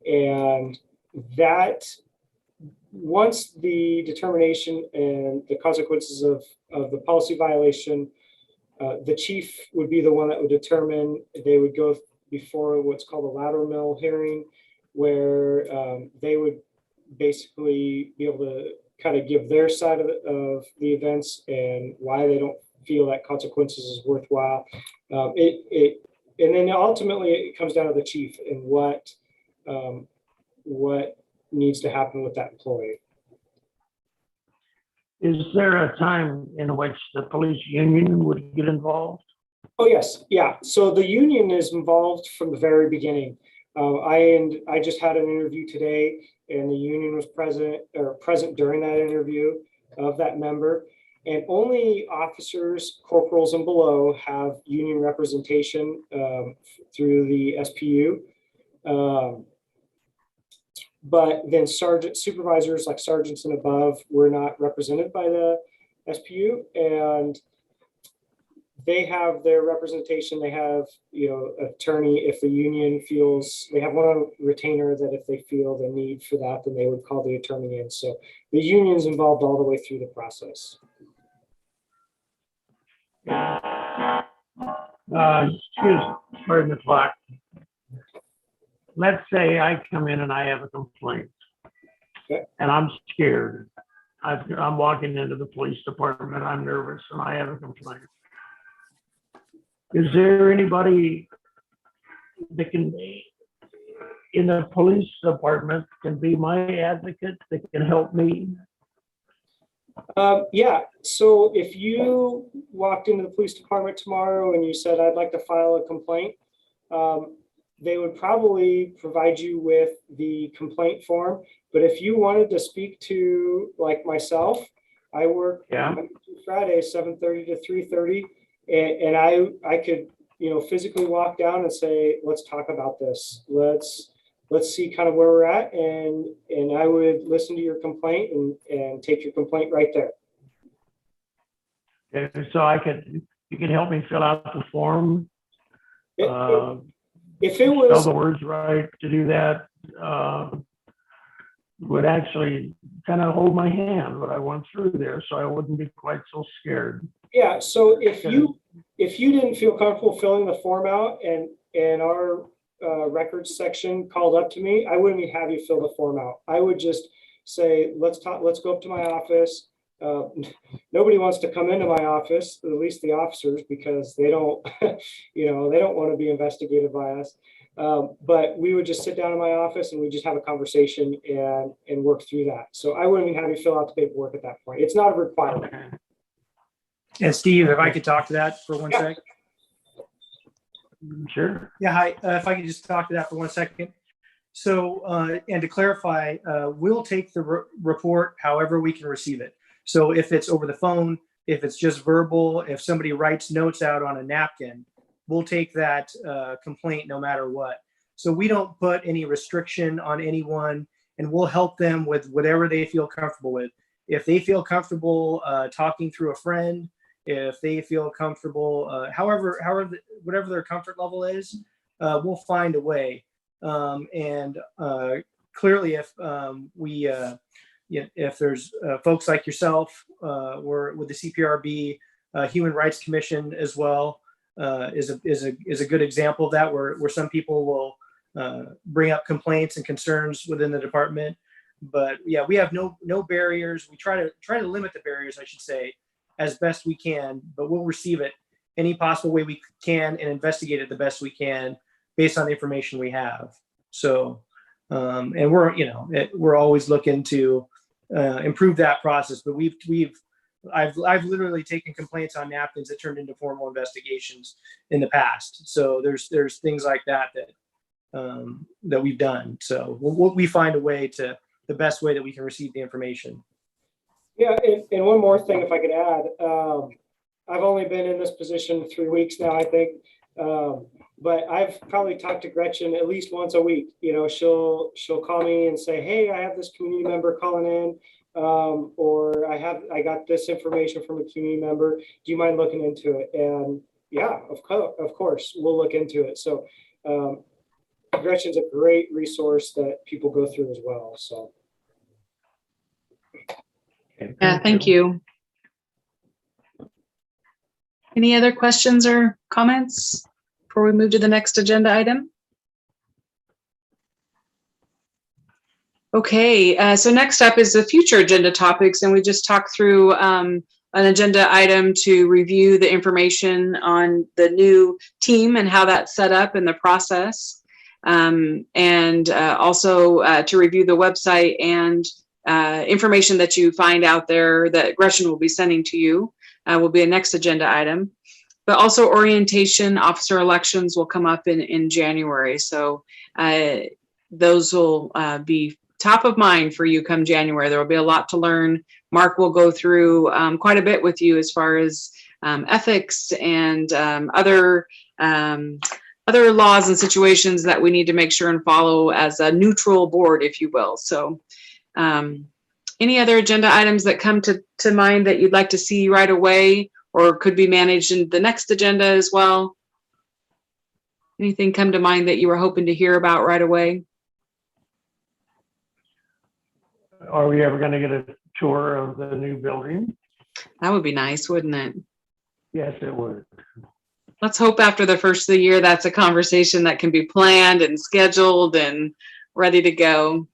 And that once the determination and the consequences of the policy violation, the chief would be the one that would determine. They would go before what's called a lateral mill hearing, where they would basically be able to kind of give their side of the events and why they don't feel that consequences is worthwhile. And then ultimately it comes down to the chief and what needs to happen with that employee. Is there a time in which the police union would get involved? Oh, yes. Yeah. So the union is involved from the very beginning. I just had an interview today, and the union was present during that interview of that member. And only officers, corporals, and below have union representation through the SPU. But then supervisors like sergeants and above were not represented by the SPU, and they have their representation. They have, attorney if the union feels, they have one retainer that if they feel the need for that, then they would call the attorney in. So the union's involved all the way through the process. Pardon the clock. Let's say I come in and I have a complaint, Okay. And I'm scared. I'm walking into the police department. I'm nervous, and I have a complaint. Is there anybody that can, in the police department, can be my advocate that can help me? Yeah. So if you walked into the police department tomorrow and you said, I'd like to file a complaint, they would probably provide you with the complaint form. But if you wanted to speak to, like myself, I work Friday, 7:30 to 3:30, and I could, physically walk down and say, let's talk about this. Let's see kind of where we're at, and I would listen to your complaint and take your complaint right there. Okay, so you can help me fill out the form. If it was spell the words right to do that, would actually kind of hold my hand when I went through there, so I wouldn't be quite so scared. Yeah. So if you didn't feel comfortable filling the form out, and our records section called up to me, I wouldn't even have you fill the form out. I would just say, let's talk. Let's go up to my office. Nobody wants to come into my office, at least the officers, because they don't, they don't want to be investigated by us. But we would just sit down in my office and we just have a conversation and work through that. So I wouldn't even have you fill out the paperwork at that point. It's not a requirement. And Steve, if I could talk to that for 1 second. Sure. Yeah, hi. If I could just talk to that for 1 second. So, and to clarify, we'll take the report however we can receive it. So if it's over the phone, if it's just verbal, if somebody writes notes out on a napkin, we'll take that complaint no matter what. So we don't put any restriction on anyone, and we'll help them with whatever they feel comfortable with. If they feel comfortable talking through a friend, if they feel comfortable, whatever their comfort level is, we'll find a way. And clearly, if there's folks like yourself, we're with the CPRB, Human Rights Commission as well, is a good example of that, where some people will bring up complaints and concerns within the department. But yeah, we have no barriers. We try to limit the barriers, I should say, as best we can, but we'll receive it any possible way we can and investigate it the best we can based on the information we have. So, and we're always looking to improve that process. But I've literally taken complaints on napkins that turned into formal investigations in the past. So there's things like that we've done. So we find a way the best way that we can receive the information. Yeah, and one more thing, if I could add, I've only been in this position 3 weeks now, I think, but I've probably talked to Gretchen at least once a week. She'll call me and say, "Hey, I have this community member calling in, or I got this information from a community member. Do you mind looking into it?" And yeah, of course, we'll look into it. So Gretchen's a great resource that people go through as well. So. Okay, Yeah, thank you. Any other questions or comments before we move to the next agenda item? Okay, so next up is the future agenda topics, and we just talked through an agenda item to review the information on the new team and how that's set up in the process, and also to review the website and information that you find out there that Gretchen will be sending to you will be a next agenda item. But also orientation, officer elections will come up in January. So those will be top of mind for you come January. There will be a lot to learn. Mark will go through quite a bit with you as far as ethics and other laws and situations that we need to make sure and follow as a neutral board, if you will. So any other agenda items that come to mind that you'd like to see right away or could be managed in the next agenda as well? Anything come to mind that you were hoping to hear about right away? Are we ever going to get a tour of the new building? That would be nice, wouldn't it? Yes, it would. Let's hope after the first of the year, that's a conversation that can be planned and scheduled and ready to go.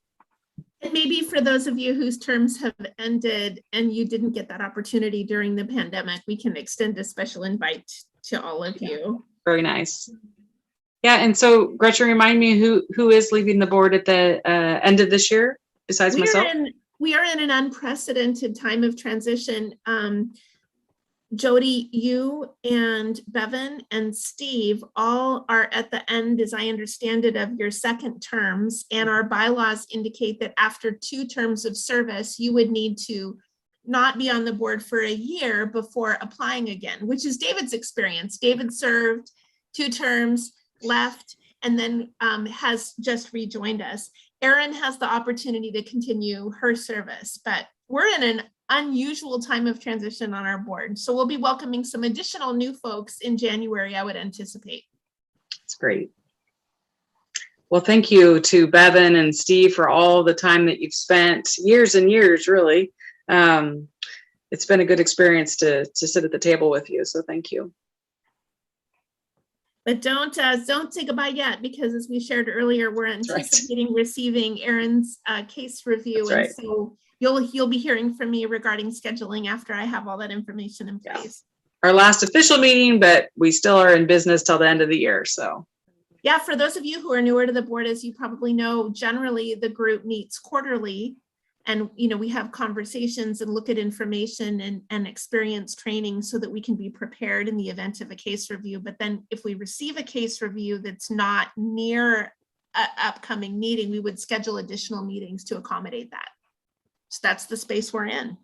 And maybe for those of you whose terms have ended and you didn't get that opportunity during the pandemic, we can extend a special invite to all of you. Very nice. Yeah, and so Gretchen, remind me who is leaving the board at the end of this year besides myself? We are in an unprecedented time of transition. Jody, you and Bevan and Steve all are at the end, as I understand it, of your second terms, and our bylaws indicate that after 2 terms of service, you would need to not be on the board for a year before applying again, which is David's experience. David served 2 terms, left, and then has just rejoined us. Erin has the opportunity to continue her service, but we're in an unusual time of transition on our board. So we'll be welcoming some additional new folks in January, I would anticipate. That's great. Well, thank you to Bevan and Steve for all the time that you've spent, years and years, really. It's been a good experience to sit at the table with you, so thank you. But don't say goodbye yet, because as we shared earlier, we're anticipating receiving Erin's case review. And so you'll be hearing from me regarding scheduling after I have all that information in place. Our last official meeting, but we still are in business till the end of the year, so. Yeah, for those of you who are newer to the board, as you probably know, generally the group meets quarterly, and we have conversations and look at information and experience training so that we can be prepared in the event of a case review. But then if we receive a case review that's not near an upcoming meeting, we would schedule additional meetings to accommodate that. So that's the space we're in.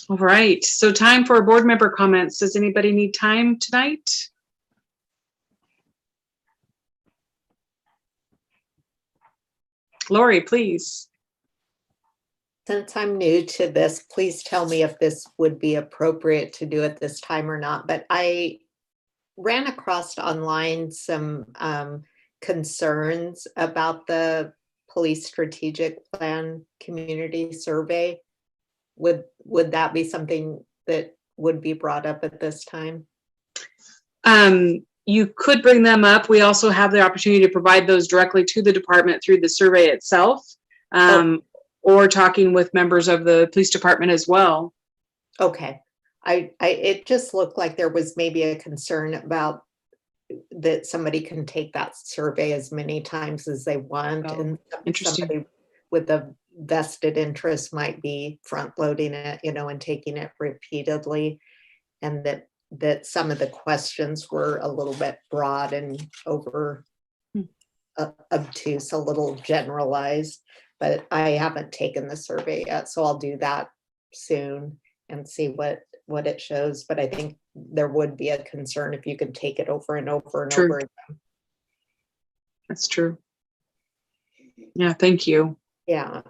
All right, so time for board member comments. Does anybody need time tonight? Lori, please. Since I'm new to this, please tell me if this would be appropriate to do at this time or not. But I ran across online some concerns about the police strategic plan community survey. Would that be something that would be brought up at this time? You could bring them up. We also have the opportunity to provide those directly to the department through the survey itself, or talking with members of the police department as well. Okay. It just looked like there was maybe a concern about that somebody can take that survey as many times as they want, and somebody with a vested interest might be front loading it, and taking it repeatedly, and that some of the questions were a little bit broad and over obtuse, a little generalized. But I haven't taken the survey yet, so I'll do that soon and see what it shows. But I think there would be a concern if you could take it over and over and over again. That's true. Yeah, thank you. Yeah.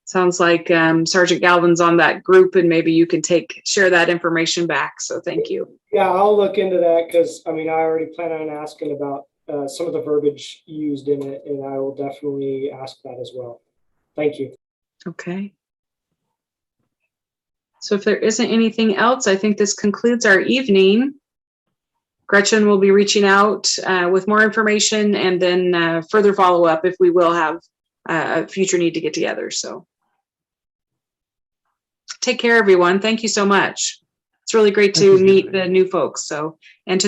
Sounds like Sergeant Galvin's on that group, and maybe you can share that information back. So thank you. Yeah, I'll look into that, because I already plan on asking about some of the verbiage used in it, and I will definitely ask that as well. Thank you. Okay. So if there isn't anything else, I think this concludes our evening. Gretchen will be reaching out with more information and then further follow-up if we will have a future need to get together. So take care, everyone. Thank you so much. It's really great Thank you. to meet the new folks. So, and to